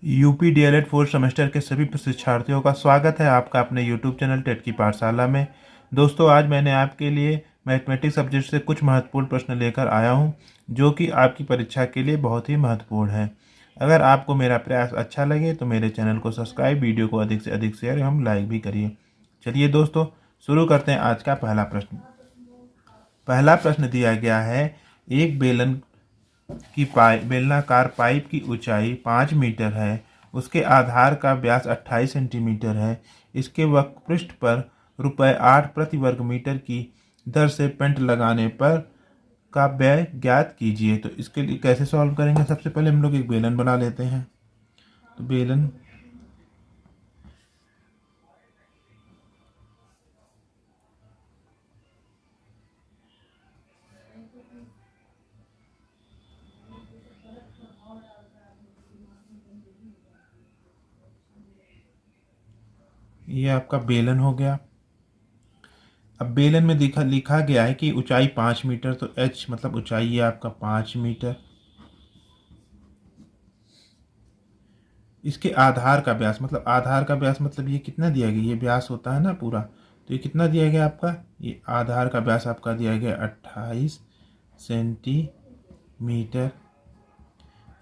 UP DElEd fourth semester के सभी शिक्षार्थियों का स्वागत है आपका अपने यूट्यूब चैनल टेट की पाठशाला में। दोस्तों, आज मैंने आपके लिए मैथमेटिक्स सब्जेक्ट से कुछ महत्वपूर्ण प्रश्न लेकर आया हूं, जो कि आपकी परीक्षा के लिए बहुत ही महत्वपूर्ण है। अगर आपको मेरा प्रयास अच्छा लगे तो मेरे चैनल को सब्सक्राइब, वीडियो को अधिक से अधिक शेयर एवं लाइक भी करिए। चलिए दोस्तों, शुरू करते हैं आज का पहला प्रश्न। पहला प्रश्न दिया गया है, एक बेलनाकार पाइप की ऊंचाई 5 मीटर है। उसके आधार का व्यास 28 सेंटीमीटर है। इसके वक्रपृष्ठ पर ₹8 प्रति वर्ग मीटर की दर से पेंट लगाने पर का व्यय ज्ञात कीजिए। तो इसके लिए कैसे सॉल्व करेंगे? सबसे पहले हम लोग एक बेलन बना लेते हैं। तो बेलन, ये आपका बेलन हो गया। अब बेलन में लिखा गया है कि ऊंचाई 5 मीटर, तो एच मतलब ऊंचाई है आपका 5 मीटर। इसके आधार का व्यास मतलब ये कितना दिया गया? ये व्यास होता है ना पूरा, तो ये कितना दिया गया आपका? ये आधार का व्यास आपका दिया गया 28 सेंटीमीटर,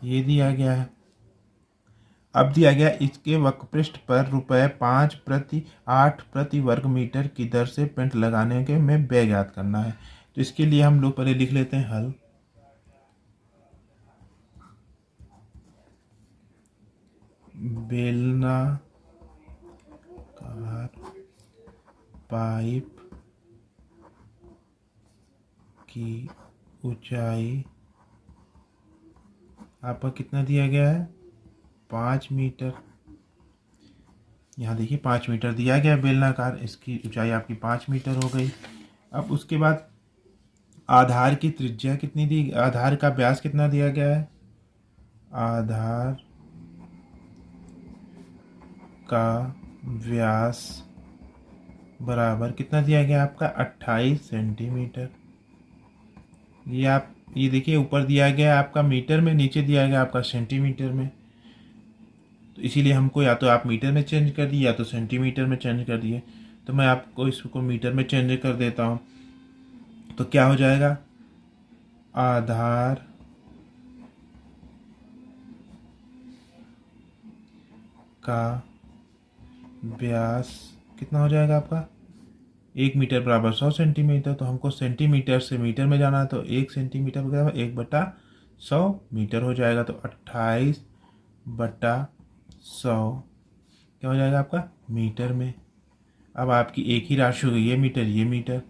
ये दिया गया है। अब दिया गया इसके वक्रपृष्ठ पर ₹8 प्रति वर्ग मीटर की दर से पेंट लगाने के में व्यय ज्ञात करना है। तो इसके लिए हम लोग पहले लिख लेते हैं हल। बेलनाकार पाइप की ऊंचाई आपका कितना दिया गया है? 5 मीटर। यहाँ देखिए 5 मीटर दिया गया है बेलनाकार, इसकी ऊंचाई आपकी 5 मीटर हो गई। अब उसके बाद आधार की त्रिज्या कितनी दी, आधार का व्यास कितना दिया गया है? आधार का व्यास बराबर कितना दिया गया आपका? 28 सेंटीमीटर। ये देखिए ऊपर दिया गया है आपका मीटर में, नीचे दिया गया आपका सेंटीमीटर में। तो इसीलिए हमको या तो आप मीटर में चेंज कर दिए या तो सेंटीमीटर में चेंज कर दिए। तो मैं आपको इसको मीटर में चेंज कर देता हूँ। तो क्या हो जाएगा? आधार का व्यास कितना हो जाएगा आपका? 1 मीटर बराबर 100 सेंटीमीटर। तो हमको सेंटीमीटर से मीटर में जाना है, तो 1 सेंटीमीटर बराबर 1/100 मीटर हो जाएगा। तो 28/100 क्या हो जाएगा आपका? मीटर में। अब आपकी एक ही राशि हो गई, ये मीटर ये मीटर।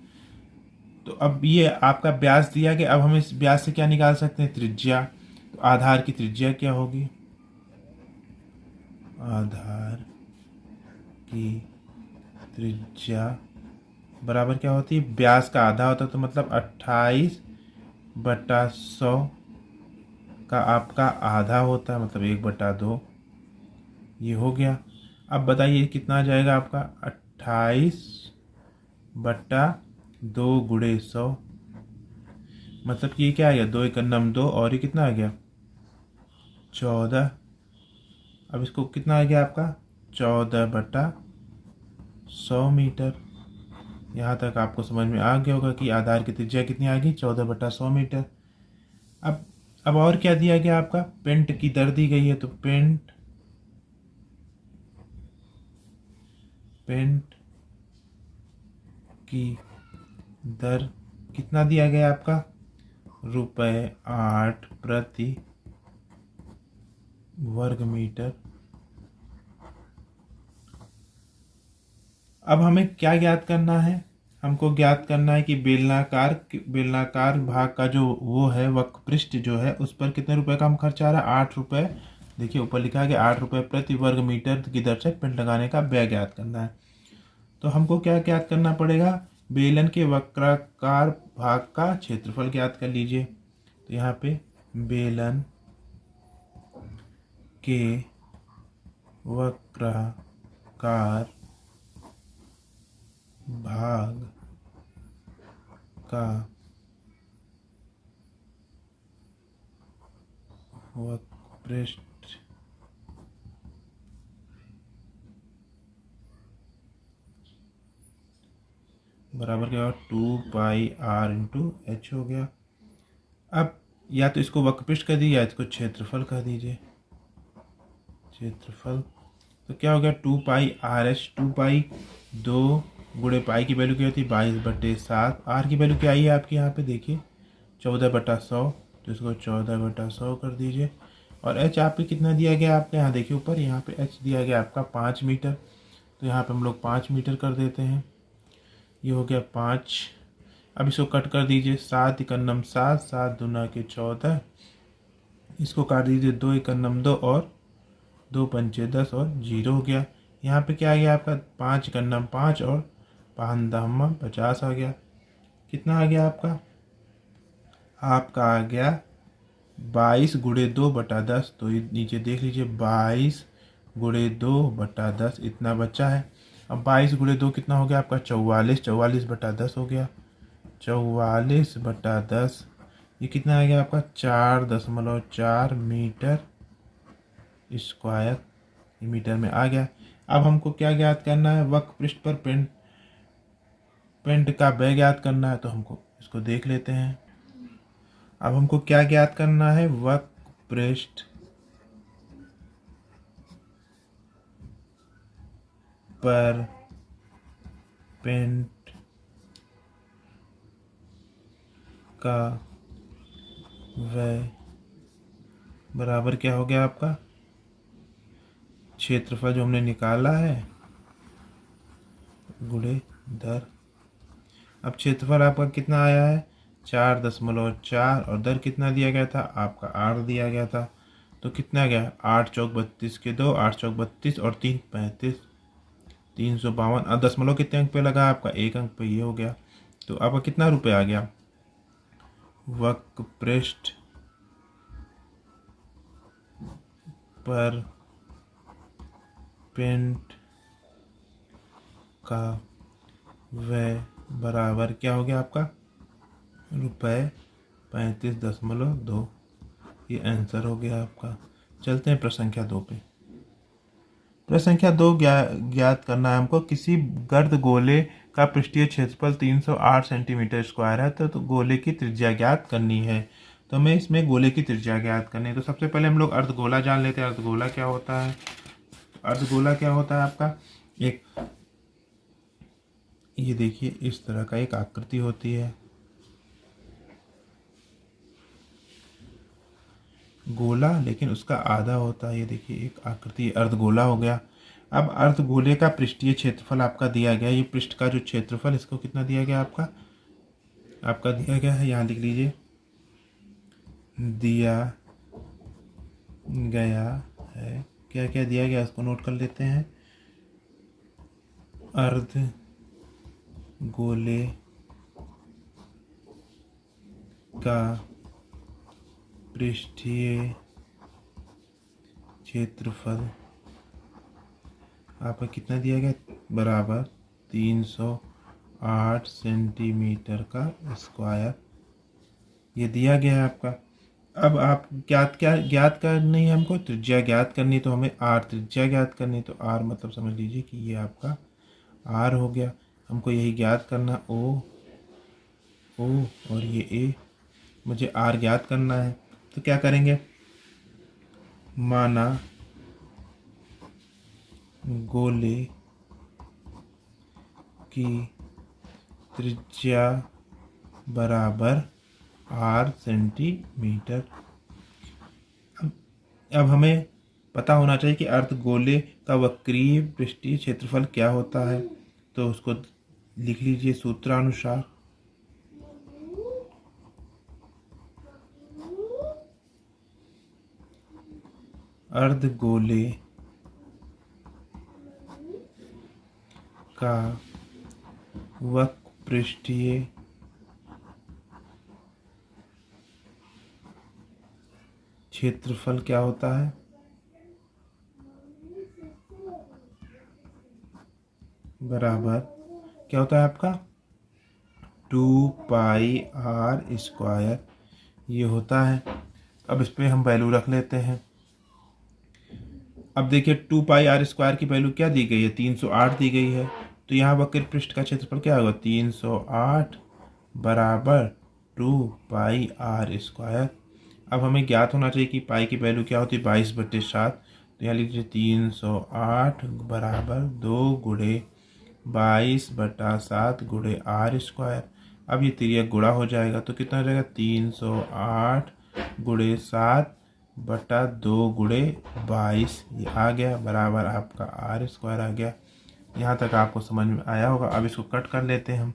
तो अब ये आपका व्यास दिया गया। अब हम इस व्यास से क्या निकाल सकते हैं? त्रिज्या। तो आधार की त्रिज्या क्या होगी? आधार की त्रिज्या बराबर क्या होती है? व्यास का आधा होता है, तो मतलब 28/100 का आपका आधा होता है, मतलब 1/2। ये हो गया। अब बताइए कितना आ जाएगा आपका? 28/2 गुणे 100, मतलब कि ये क्या आ गया? 2 × 9 2, और ये कितना आ गया? 14। अब इसको कितना आ गया आपका? 14/100 मीटर। यहाँ तक आपको समझ में आ गया होगा कि आधार की त्रिज्या कितनी आ गई? 14/100 मीटर। अब अब और क्या दिया गया आपका? पेंट की दर दी गई है, तो पेंट की दर कितना दिया गया आपका? ₹8 प्रति वर्ग मीटर। अब हमें क्या ज्ञात करना है? हमको ज्ञात करना है कि बेलनाकार भाग का जो वो है वक्रपृष्ठ जो है, उस पर कितने रुपए का हम खर्च आ रहा है? 8 रुपये। देखिए ऊपर लिखा है कि 8 रुपये प्रति वर्ग मीटर की दर से पेंट लगाने का व्यय ज्ञात करना है। तो हमको क्या ज्ञात करना पड़ेगा? बेलन के वक्राकार भाग का क्षेत्रफल ज्ञात कर लीजिए। तो यहाँ पे बेलन के वक्राकार भाग का वक्रपृष्ठ बराबर क्या होगा 2πr/h हो गया। अब या तो इसको वक्रपृष्ठ कर दीजिए या इसको क्षेत्रफल कर दीजिए। क्षेत्रफल तो क्या हो गया 2πr/h। 2π 2 गुणे पाई की वैल्यू क्या होती है 22/7। आर की वैल्यू क्या आई है आपकी यहाँ पे देखिए 14/100, तो इसको 14/100 कर दीजिए। और एच आपके कितना दिया गया आपके यहाँ देखिए ऊपर, यहाँ पे एच दिया गया आपका 5 मीटर, तो यहाँ पे हम लोग 5 मीटर कर देते हैं। ये हो गया 5। अब इसको कट कर दीजिए 7 × 7, 7 दूना के 14, इसको काट दीजिए 2 × 2 और 2 पंचे 10 और 0 हो गया। यहाँ पे क्या आ गया आपका 5 × 5 और 5 10 50 आ गया। कितना आ गया आपका आ गया 22 × 2/10। तो ये नीचे देख लीजिए 22 × 2/10 इतना बचा है। अब 22 × 2 कितना हो गया आपका 44, 44/10 हो गया। 44/10 ये कितना आ गया आपका 4.4 मीटर स्क्वायर, ये मीटर में आ गया। अब हमको क्या ज्ञात करना है वक्र पृष्ठ पर पिंड का वेग ज्ञात करना है, तो हमको इसको देख लेते हैं। अब हमको क्या ज्ञात करना है वक्र पृष्ठ पर पिंड का वेग बराबर क्या हो गया आपका क्षेत्रफल जो हमने निकाला है गुणे दर। अब क्षेत्रफल आपका कितना आया है 4.4 और दर कितना दिया गया था आपका 8 दिया गया था। तो कितना गया 8 चौक 32 के 2, 8 चौक 32 और 3 35, 352। अब दशमलव कितने अंक पे लगा आपका 1 अंक पे, ये हो गया। तो आपका कितना रुपये आ गया वक्र पृष्ठ पर पिंड का व्यय बराबर क्या हो गया आपका ₹35.2। ये आंसर हो गया आपका। चलते हैं प्रश्न संख्या 2 पे। प्रश्न संख्या 2 ज्ञात करना है हमको किसी गर्द गोले का पृष्ठीय क्षेत्रफल 308 सेंटीमीटर स्क्वायर है, तो गोले की त्रिज्या ज्ञात करनी है। तो हमें इसमें गोले की त्रिज्या ज्ञात करनी है। तो सबसे पहले हम लोग अर्धगोला जान लेते हैं। अर्धगोला क्या होता है, अर्धगोला क्या होता है आपका एक, ये देखिए इस तरह का एक आकृति होती है गोला, लेकिन उसका आधा होता है। ये देखिए एक आकृति अर्धगोला हो गया। अब अर्धगोले का पृष्ठीय क्षेत्रफल आपका दिया गया, ये पृष्ठ का जो क्षेत्रफल इसको कितना दिया गया आपका दिया गया है, यहाँ लिख लीजिए दिया गया है। क्या क्या दिया गया इसको नोट कर लेते हैं। अर्धगोले का पृष्ठीय क्षेत्रफल आपका कितना दिया गया बराबर 308 सेंटीमीटर का स्क्वायर, ये दिया गया है आपका। अब आप ज्ञात करनी है हमको त्रिज्या ज्ञात करनी, तो हमें आर त्रिज्या ज्ञात करनी। तो आर मतलब समझ लीजिए कि ये आपका आर हो गया। हमको यही ज्ञात करना ओ और ये ए, मुझे आर ज्ञात करना है। तो क्या करेंगे, माना गोले की त्रिज्या बराबर 8 सेंटीमीटर। अब हमें पता होना चाहिए कि अर्धगोले का वक्रीय पृष्ठीय क्षेत्रफल क्या होता है। तो उसको लिख लीजिए सूत्रानुसार। अर्धगोले का वक्र पृष्ठीय क्षेत्रफल क्या होता है बराबर क्या होता है आपका 2πr², ये होता है। अब इस पे हम वैल्यू रख लेते हैं। अब देखिए 2πr² की वैल्यू क्या दी गई है 308 दी गई है। तो यहाँ वक्र पृष्ठ का क्षेत्रफल क्या होगा, 308 बराबर 2πr²। अब हमें ज्ञात होना चाहिए कि पाई की वैल्यू क्या होती है, 22/7। तो यहाँ लिख लीजिए 308 बराबर 2 गुणे 22/7 गुणे r²। अब ये तिर्यक गुणा हो जाएगा तो कितना हो जाएगा, 308 गुणे 7/2 गुणे 22, ये आ गया बराबर आपका r² आ गया। यहाँ तक आपको समझ में आया होगा। अब इसको कट कर लेते हैं हम।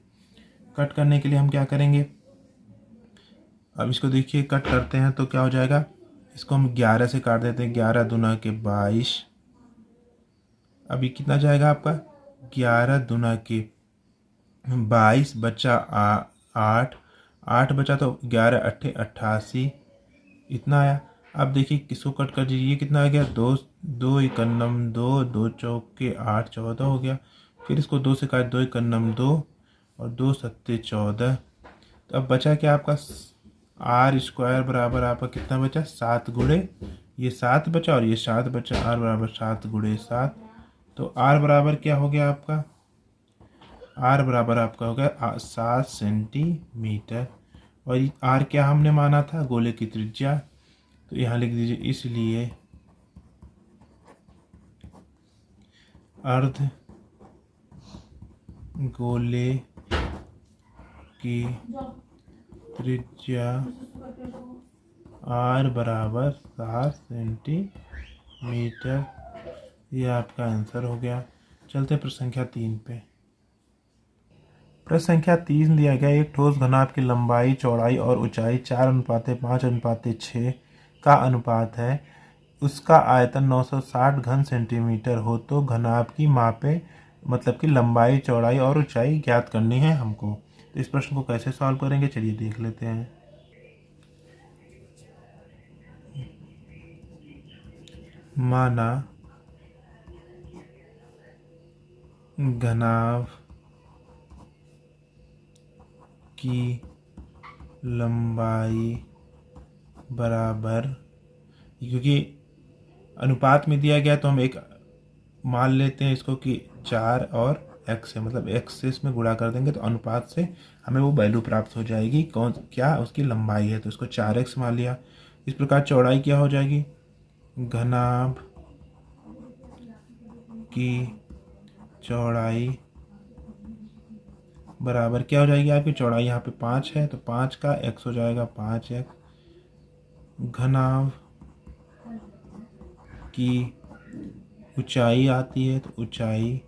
कट करने के लिए हम क्या करेंगे, अब इसको देखिए कट करते हैं तो क्या हो जाएगा, इसको हम 11 से काट देते हैं, 11 दूना के 22। अभी कितना जाएगा आपका, 11 दूना के 22 बचा 8, 8 बचा तो 11 अट्ठे 88, इतना आया। अब देखिए किसको कट कर दीजिए, ये कितना आ गया, 2 2 इकन्नम 2, 2 चौके 8, 14 हो गया। फिर इसको 2 से काट, 2 इकन्नम 2 और 2 सत्ते 14। तो अब बचा क्या आपका, r² बराबर आपका कितना बचा, 7 गुणे ये 7 बचा और ये 7 बचा, r बराबर 7 गुणे 7। तो r बराबर क्या हो गया आपका, r बराबर आपका हो गया 7 सेंटीमीटर। और r क्या हमने माना था, गोले की त्रिज्या। तो यहाँ लिख दीजिए, इसलिए अर्ध गोले की त्रिज्या r बराबर 7 सेंटीमीटर। ये आपका आंसर हो गया। चलते प्रश्न संख्या 3 पे। प्रश्न संख्या 3 दिया गया, एक ठोस घनाभ की लंबाई, चौड़ाई और ऊंचाई 4:5:6 का अनुपात है। उसका आयतन 960 घन सेंटीमीटर हो तो घनाभ की मापे, मतलब कि लंबाई, चौड़ाई और ऊंचाई ज्ञात करनी है हमको। तो इस प्रश्न को कैसे सॉल्व करेंगे, चलिए देख लेते हैं। माना घनाभ की लंबाई बराबर, क्योंकि अनुपात में दिया गया तो हम एक मान लेते हैं इसको कि 4 और x है, मतलब x से इसमें गुणा कर देंगे तो अनुपात से हमें वो वैल्यू प्राप्त हो जाएगी, कौन क्या उसकी लंबाई है, तो इसको 4x मान लिया। इस प्रकार चौड़ाई क्या हो जाएगी, घनाभ की चौड़ाई बराबर क्या हो जाएगी, आपकी चौड़ाई यहाँ पे 5 है तो 5 का x हो जाएगा 5x। घनाभ की ऊंचाई आती है तो ऊंचाई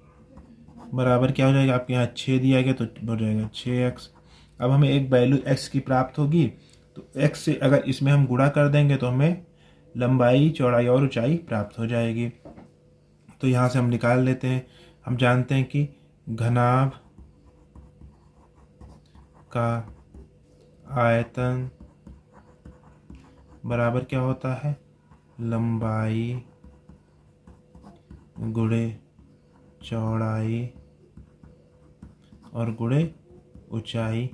बराबर क्या हो जाएगा, आपके यहाँ 6 दिया गया तो हो जाएगा 6x। अब हमें एक वैल्यू x की प्राप्त होगी तो x से अगर इसमें हम गुणा कर देंगे तो हमें लंबाई, चौड़ाई और ऊंचाई प्राप्त हो जाएगी। तो यहाँ से हम निकाल लेते हैं। हम जानते हैं कि घनाभ का आयतन बराबर क्या होता है, लंबाई गुणे चौड़ाई और गुणे ऊंचाई।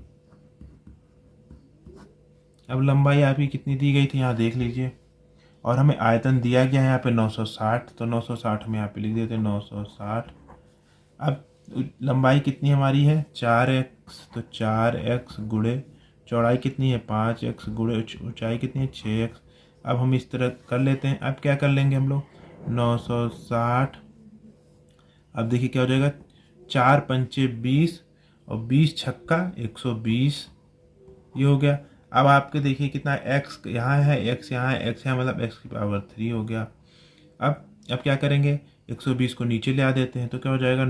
अब लंबाई आपकी कितनी दी गई थी, यहाँ देख लीजिए, और हमें आयतन दिया गया है यहाँ पे 960, तो 960 में यहाँ पे लिख देते हैं 960। अब लंबाई कितनी हमारी है, 4x, तो 4x गुणे चौड़ाई कितनी है 5x गुणे ऊंचाई कितनी है 6x। अब हम इस तरह कर लेते हैं। अब क्या कर लेंगे हम लोग, 960, अब देखिए क्या हो जाएगा, 4 पंचे 20 और 20 छक्का 120, ये हो गया। अब आपके देखिए कितना x यहाँ है, x यहाँ है, x यहाँ, मतलब x की पावर 3 हो गया। अब क्या करेंगे, 120 को नीचे ले आ देते हैं तो क्या हो जाएगा,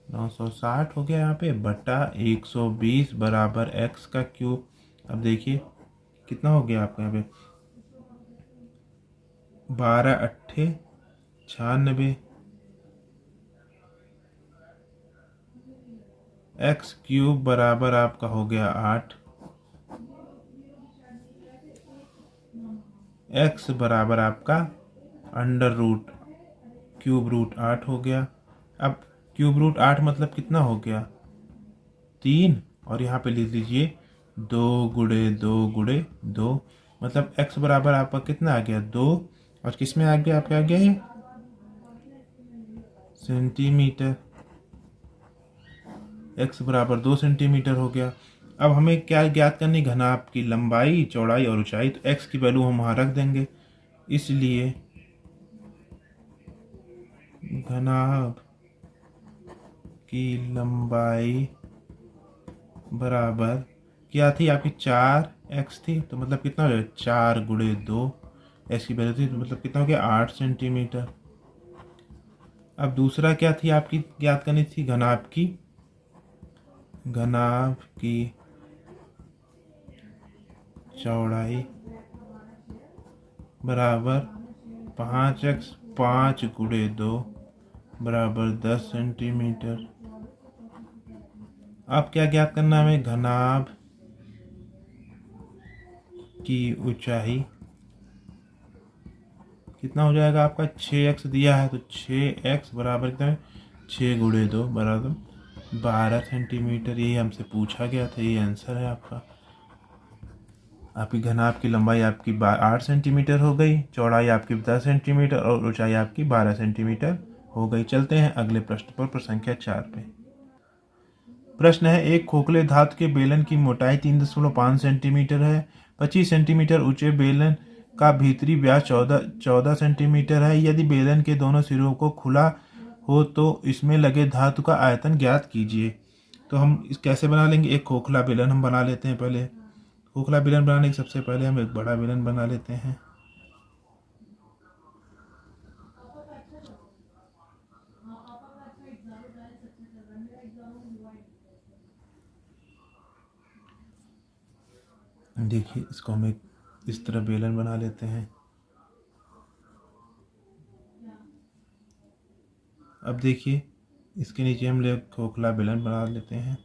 960 हो गया यहाँ पे बटा 120 बराबर x का क्यूब। अब देखिए कितना हो गया आपका यहाँ पे, 12 अट्ठे 96, एक्स क्यूब बराबर आपका हो गया 8, एक्स बराबर आपका अंडर रूट क्यूब रूट 8 हो गया। अब क्यूब रूट 8 मतलब कितना हो गया, 3, और यहाँ पे लिख लीजिए 2 गुणे 2 गुणे 2, मतलब x बराबर आपका कितना आ गया 2, और किस में आ गया, आपका आ गया है सेंटीमीटर, x बराबर 2 सेंटीमीटर हो गया। अब हमें क्या ज्ञात करनी, घनाभ की लंबाई, चौड़ाई और ऊंचाई। तो x की वैल्यू हम वहाँ रख देंगे, इसलिए घनाभ की लंबाई बराबर क्या थी आपकी, 4x थी, तो मतलब कितना हो जाएगा, 4 गुणे 2, x की वैल्यू थी तो मतलब कितना हो गया, 8 सेंटीमीटर। अब दूसरा क्या थी आपकी ज्ञात करनी थी, घनाभ की चौड़ाई बराबर 5x, 5 गुणे 2 बराबर 10 सेंटीमीटर। अब क्या ज्ञात करना है हमें, घनाभ की ऊंचाई कितना हो जाएगा आपका, 6x दिया है तो 6x बराबर कितना है, 6 गुणे 2 बराबर 12 सेंटीमीटर। यही हमसे पूछा गया था, ये आंसर है आपका। आपकी घनाभ की लंबाई आपकी 8 सेंटीमीटर हो गई, चौड़ाई आपकी 10 सेंटीमीटर और ऊंचाई आपकी 12 सेंटीमीटर हो गई। चलते हैं अगले प्रश्न पर, प्रश्न संख्या 4 पे। प्रश्न है, एक खोखले धातु के बेलन की मोटाई 3.5 सेंटीमीटर है। 25 सेंटीमीटर ऊंचे बेलन का भीतरी व्यास 14 सेंटीमीटर है। यदि बेलन के दोनों सिरों को खुला हो तो इसमें लगे धातु का आयतन ज्ञात कीजिए। तो हम इस कैसे बना लेंगे, एक खोखला बेलन हम बना लेते हैं। पहले खोखला बेलन बनाने के सबसे पहले हम एक बड़ा बेलन बना लेते हैं। देखिए इसको हम एक इस तरह बेलन बना लेते हैं। अब देखिए इसके नीचे हम ले खोखला बेलन बना लेते हैं।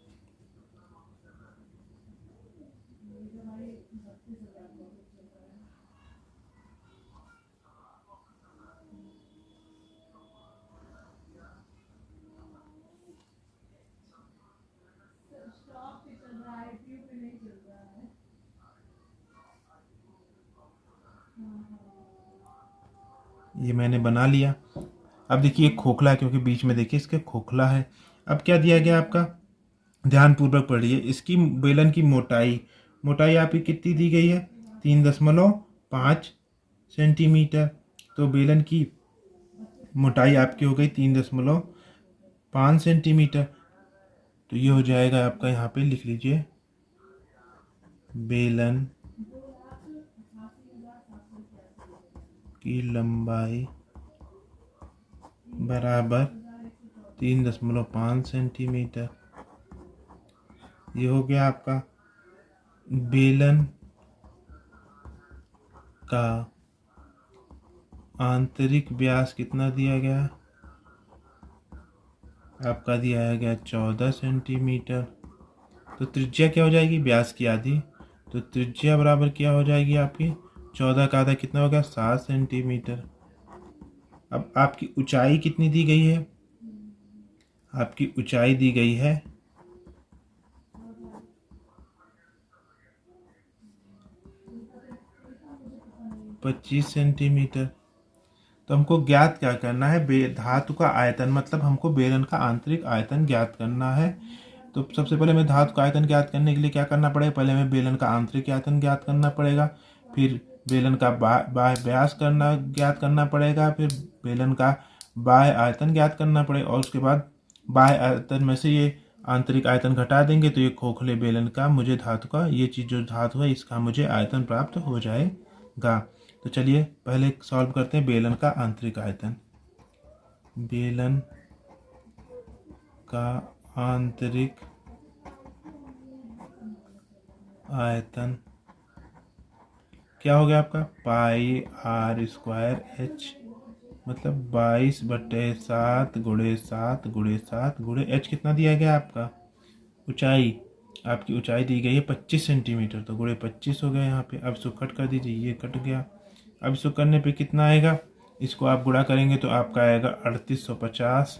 ये मैंने बना लिया। अब देखिए खोखला है क्योंकि बीच में देखिए इसके खोखला है। अब क्या दिया गया आपका, ध्यानपूर्वक पढ़िए। इसकी बेलन की मोटाई आपकी कितनी दी गई है, 3.5 सेंटीमीटर। तो बेलन की मोटाई आपकी हो गई 3.5 सेंटीमीटर। तो ये हो जाएगा आपका, यहाँ पे लिख लीजिए, बेलन की लंबाई बराबर 3.5 सेंटीमीटर। ये हो गया आपका। बेलन का आंतरिक व्यास कितना दिया गया, आपका दिया गया 14 सेंटीमीटर। तो त्रिज्या क्या हो जाएगी, व्यास की आधी, तो त्रिज्या बराबर क्या हो जाएगी आपकी, 14 का आधा कितना होगा, 7 सेंटीमीटर। अब आपकी ऊंचाई कितनी दी गई है, आपकी ऊंचाई दी गई है 25 सेंटीमीटर। तो हमको ज्ञात क्या करना है, धातु का आयतन, मतलब हमको बेलन का आंतरिक आयतन ज्ञात करना है। तो सबसे पहले हमें धातु का आयतन ज्ञात करने के लिए क्या करना पड़ेगा, पहले हमें बेलन का आंतरिक आयतन ज्ञात करना पड़ेगा, फिर बेलन का बाह्य व्यास ज्ञात करना पड़ेगा, फिर बेलन का बाह्य आयतन ज्ञात करना पड़ेगा, और उसके बाद बाह्य आयतन में से ये आंतरिक आयतन घटा देंगे तो ये खोखले बेलन का मुझे धातु का, ये चीज़ जो धातु है इसका मुझे आयतन प्राप्त हो जाएगा। तो चलिए पहले सॉल्व करते हैं बेलन का आंतरिक आयतन। बेलन का आंतरिक आयतन क्या हो गया आपका, पाई आर स्क्वायर एच, मतलब 22/7 गुणे 7 गुणे 7 गुणे एच कितना दिया गया आपका, ऊंचाई, आपकी ऊंचाई दी गई है 25 सेंटीमीटर, तो गुणे 25 हो गया यहाँ पे। अब इसको कट कर दीजिए, ये कट गया। अब इसको करने पे कितना आएगा, इसको आप गुणा करेंगे तो आपका आएगा 3850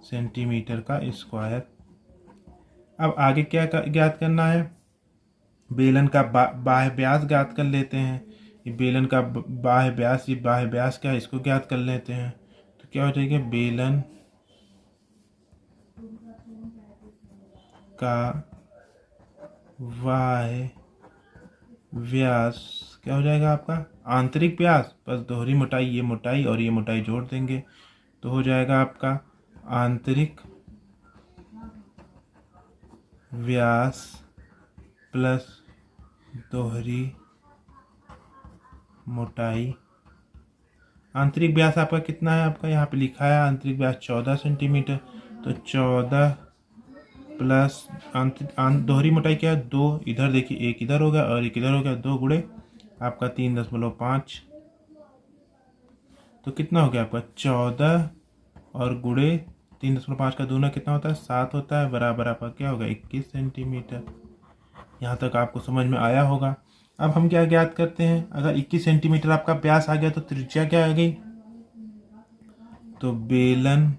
सेंटीमीटर का स्क्वायर। अब आगे क्या ज्ञात करना है, बेलन का बाह्य व्यास ज्ञात कर लेते हैं। ये बेलन का बाह्य व्यास, ये बाह्य व्यास क्या है, इसको ज्ञात कर लेते हैं। तो क्या हो जाएगा, बेलन का y व्यास क्या हो जाएगा आपका, आंतरिक व्यास बस दोहरी मोटाई, ये मोटाई और ये मोटाई जोड़ देंगे तो हो जाएगा आपका आंतरिक व्यास प्लस दोहरी मोटाई। आंतरिक व्यास आपका कितना है, आपका यहाँ पे लिखा है आंतरिक व्यास 14 सेंटीमीटर, तो 14 प्लस दोहरी मोटाई क्या है, 2, इधर देखिए एक इधर हो गया और एक इधर हो गया, 2 गुणे आपका 3.5, तो कितना हो गया आपका 14 और गुणे 3.5 का दूना कितना होता है, 7 होता है, बराबर आपका क्या होगा 21 सेंटीमीटर। यहाँ तक आपको समझ में आया होगा। अब हम क्या ज्ञात करते हैं, अगर 21 सेंटीमीटर आपका व्यास आ गया तो त्रिज्या क्या आ गई, तो बेलन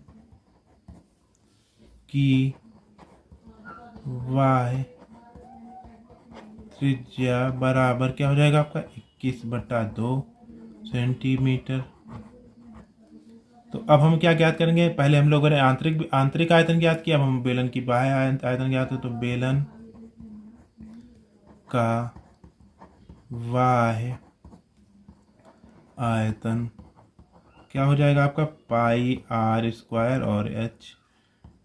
की y त्रिज्या बराबर क्या हो जाएगा आपका 21/2 सेंटीमीटर। तो अब हम क्या ज्ञात करेंगे, पहले हम लोगों ने आंतरिक आयतन ज्ञात किया, अब हम बेलन की बाह्य आयतन ज्ञात है, तो बेलन का y आयतन क्या हो जाएगा आपका πr² और h,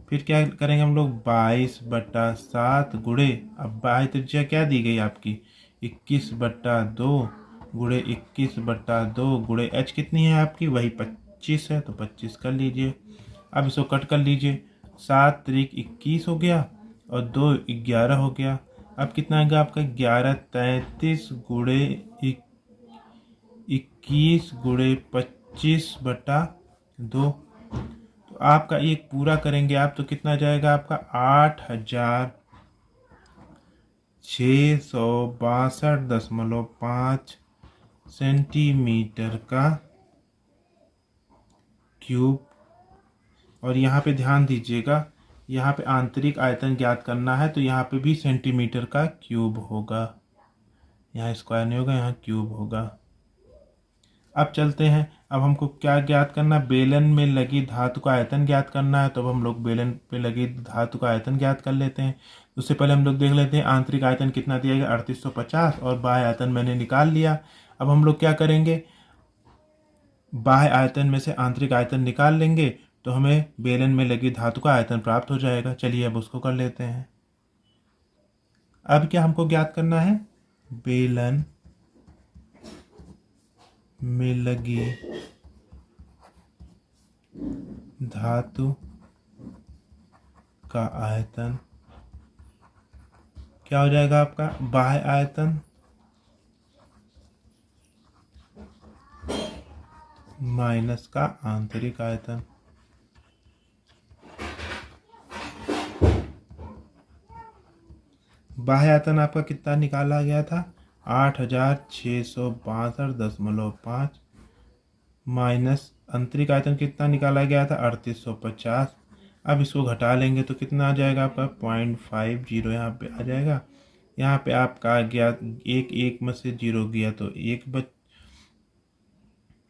फिर क्या करेंगे हम लोग 22/7 गुणे, अब बाह्य त्रिज्या क्या दी गई आपकी 21/2 गुणे 21/2 गुणे h कितनी है आपकी, वही 25 है, तो 25 कर लीजिए। अब इसको कट कर लीजिए, 7 त्रिक 21 हो गया और 2 11 हो गया। अब कितना आएगा आपका 11 33 गुणे 21 गुणे 25/2, तो आपका एक पूरा करेंगे आप तो कितना जाएगा आपका 8662.5 सेंटीमीटर का क्यूब। और यहाँ पे ध्यान दीजिएगा, यहाँ पे आंतरिक आयतन ज्ञात करना है तो यहाँ पे भी सेंटीमीटर का क्यूब होगा, यहाँ स्क्वायर नहीं होगा, यहाँ क्यूब होगा। अब चलते हैं, अब हमको क्या ज्ञात करना, बेलन में लगी धातु का आयतन ज्ञात करना है, तो अब हम लोग बेलन पे लगी धातु का आयतन ज्ञात कर लेते हैं। उससे पहले हम लोग देख लेते हैं आंतरिक आयतन कितना दिया गया 3850 और बाह्य आयतन मैंने निकाल लिया। अब हम लोग क्या करेंगे, बाह्य आयतन में से आंतरिक आयतन निकाल लेंगे तो हमें बेलन में लगी धातु का आयतन प्राप्त हो जाएगा। चलिए अब उसको कर लेते हैं। अब क्या हमको ज्ञात करना है, बेलन में लगी धातु का आयतन क्या हो जाएगा आपका, बाह्य आयतन माइनस का आंतरिक आयतन। बाह्य आयतन आपका कितना निकाला गया था 8662.5 माइनस आंतरिक आयतन कितना निकाला गया था 3850। अब इसको घटा लेंगे तो कितना आ जाएगा आपका 0.50 यहाँ पे आ जाएगा। यहाँ पे आपका गया एक में से 0 गया तो एक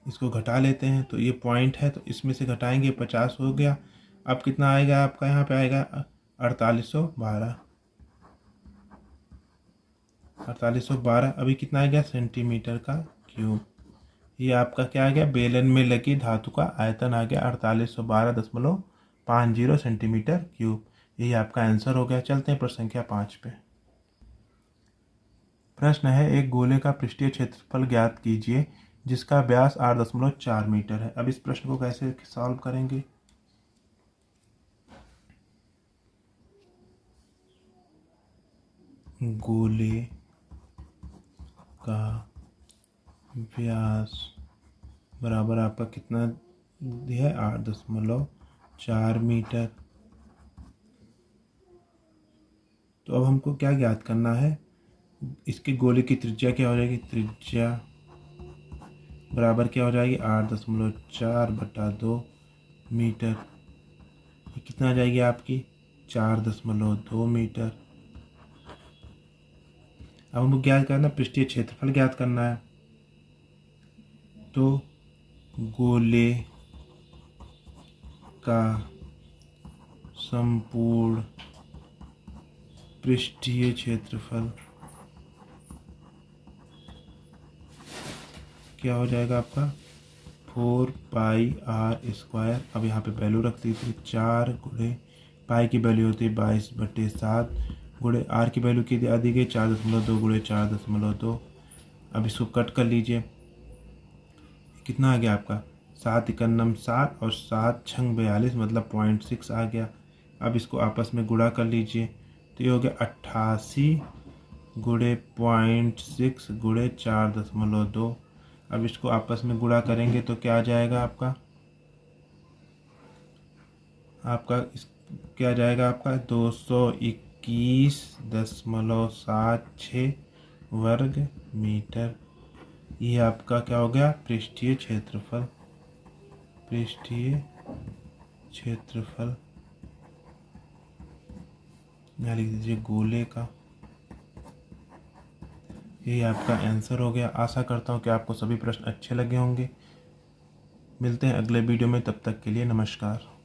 इसको घटा लेते हैं तो ये पॉइंट है तो इसमें से घटाएंगे 50 हो गया। अब कितना आएगा आपका, यहाँ पे आएगा 4812 अभी कितना आ गया सेंटीमीटर का क्यूब। ये आपका क्या आ गया, बेलन में लगी धातु का आयतन आ गया 4812.50 सेंटीमीटर क्यूब। यही आपका आंसर हो गया। चलते हैं प्रश्न संख्या 5 पे। प्रश्न है, एक गोले का पृष्ठीय क्षेत्रफल ज्ञात कीजिए जिसका व्यास 8.4 मीटर है। अब इस प्रश्न को कैसे सॉल्व करेंगे, गोले का व्यास बराबर आपका कितना है 8.4 मीटर। तो अब हमको क्या ज्ञात करना है, इसके गोले की त्रिज्या क्या हो जाएगी, त्रिज्या बराबर क्या हो जाएगी 8.4/2 मीटर। ये कितना आ जाएगी आपकी 4.2 मीटर। अब हमको ज्ञात करना पृष्ठीय क्षेत्रफल ज्ञात करना है, तो गोले का संपूर्ण पृष्ठीय क्षेत्रफल क्या हो जाएगा आपका 4πr²। अब यहाँ पे वैल्यू रख दीजिए 4 गुणे पाई की वैल्यू होती है 22/7 गुणे आर की वैल्यू की दी गई 4.2 गुणे 4.2। अब इसको कट कर लीजिए, कितना आ गया आपका 7 × 7 और 7 × 42 मतलब 0.6 आ गया। अब इसको आपस में गुणा कर लीजिए तो ये हो गया 88 गुणे 0.6 गुणे 4.2। अब इसको आपस में गुणा करेंगे तो क्या आ जाएगा आपका क्या जाएगा आपका 221.76 वर्ग मीटर। ये आपका क्या हो गया पृष्ठीय क्षेत्रफल यहाँ लिख दीजिए गोले का। यही आपका आंसर हो गया। आशा करता हूँ कि आपको सभी प्रश्न अच्छे लगे होंगे। मिलते हैं अगले वीडियो में, तब तक के लिए नमस्कार।